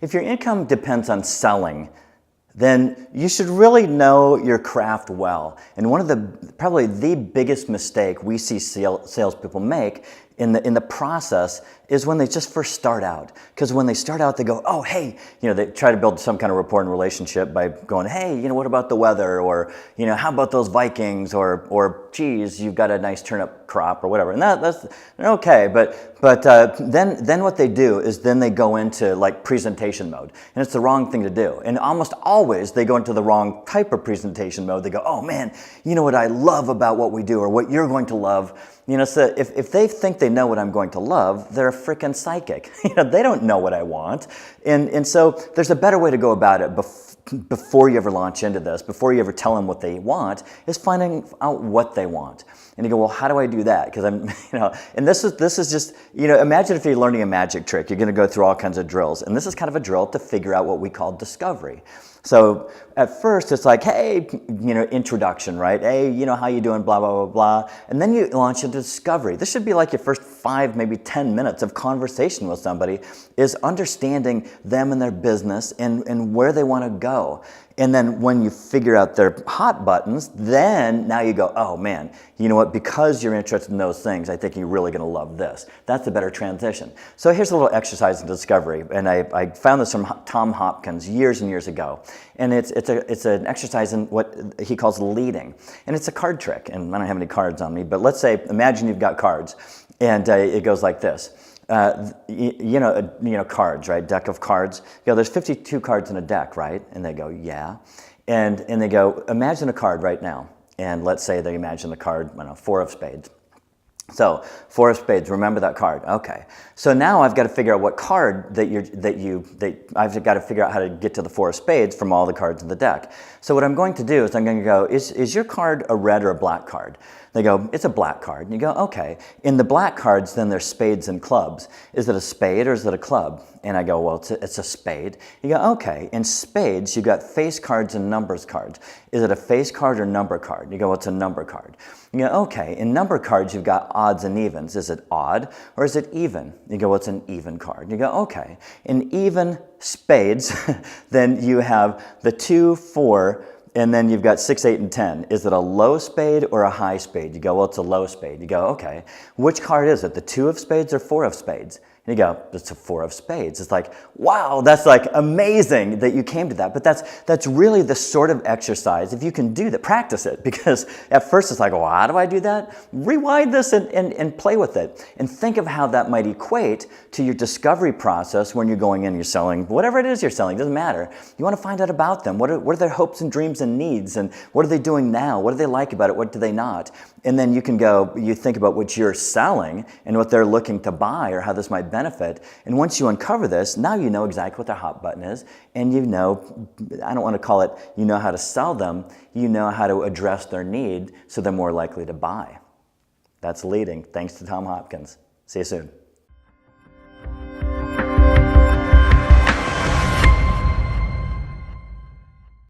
If your income depends on selling, then you should really know your craft well. And one of the, probably the biggest mistake we see salespeople make in the process is when they just first start out. Because when they start out, they go, oh, hey, they try to build some kind of rapport and relationship by going, hey, what about the weather? Or, how about those Vikings? Or geez, you've got a nice turnip crop or whatever. And that's okay. But then what they do is then they go into like presentation mode. And it's the wrong thing to do. And almost always they go into the wrong type of presentation mode. They go, oh man, you know what I love about what we do or what you're going to love? So if they think they know what I'm going to love, they're a freaking psychic. They don't know what I want. And so there's a better way to go about it before you ever launch into this, before you ever tell them what they want, is finding out what they want. And you go, well, how do I do that? Because and this is just, imagine if you're learning a magic trick, you're going to go through all kinds of drills. And this is kind of a drill to figure out what we call discovery. So at first it's like, hey, introduction, right? Hey, how you doing, blah, blah, blah, blah. And then you launch into discovery. This should be like your first 5, maybe 10 minutes of conversation with somebody, is understanding them and their business and where they want to go. And then when you figure out their hot buttons, then now you go, oh man, you know what? Because you're interested in those things, I think you're really going to love this. That's a better transition. So here's a little exercise in discovery. And I found this from Tom Hopkins years and years ago. And it's an exercise in what he calls leading. And it's a card trick. And I don't have any cards on me, but let's say, imagine you've got cards. And it goes like this. Cards, right? Deck of cards. There's 52 cards in a deck, right? And they go, yeah. And they go, imagine a card right now. And let's say they imagine the card, 4 of spades. So 4 of spades, remember that card. Okay. So now I've got to figure out what card I've got to figure out how to get to the 4 of spades from all the cards in the deck. So what I'm going to do is I'm going to go, is your card a red or a black card? They go, it's a black card. And you go, okay. In the black cards, then there's spades and clubs. Is it a spade or is it a club? And I go, well, it's a spade. You go, okay. In spades, you've got face cards and numbers cards. Is it a face card or number card? You go, well, it's a number card. You go, okay. In number cards, you've got odds and evens. Is it odd or is it even? You go, well, it's an even card. You go, okay. In even spades, then you have the 2, 4, and then you've got 6, 8, and 10. Is it a low spade or a high spade? You go, well, it's a low spade. You go, okay. Which card is it, the 2 of spades or 4 of spades? And you go, it's a 4 of spades. It's like, wow, that's like amazing that you came to that. But that's really the sort of exercise, if you can do that, practice it. Because at first it's like, well, how do I do that? Rewind this and play with it. And think of how that might equate to your discovery process when you're going in, you're selling, whatever it is you're selling, doesn't matter. You want to find out about them. What are their hopes and dreams and needs? And what are they doing now? What do they like about it? What do they not? And then you can go, you think about what you're selling and what they're looking to buy or how this might benefit. And once you uncover this, now you know exactly what their hot button is. And I don't want to call it, you know how to sell them. You know how to address their need so they're more likely to buy. That's leading. Thanks to Tom Hopkins. See you soon.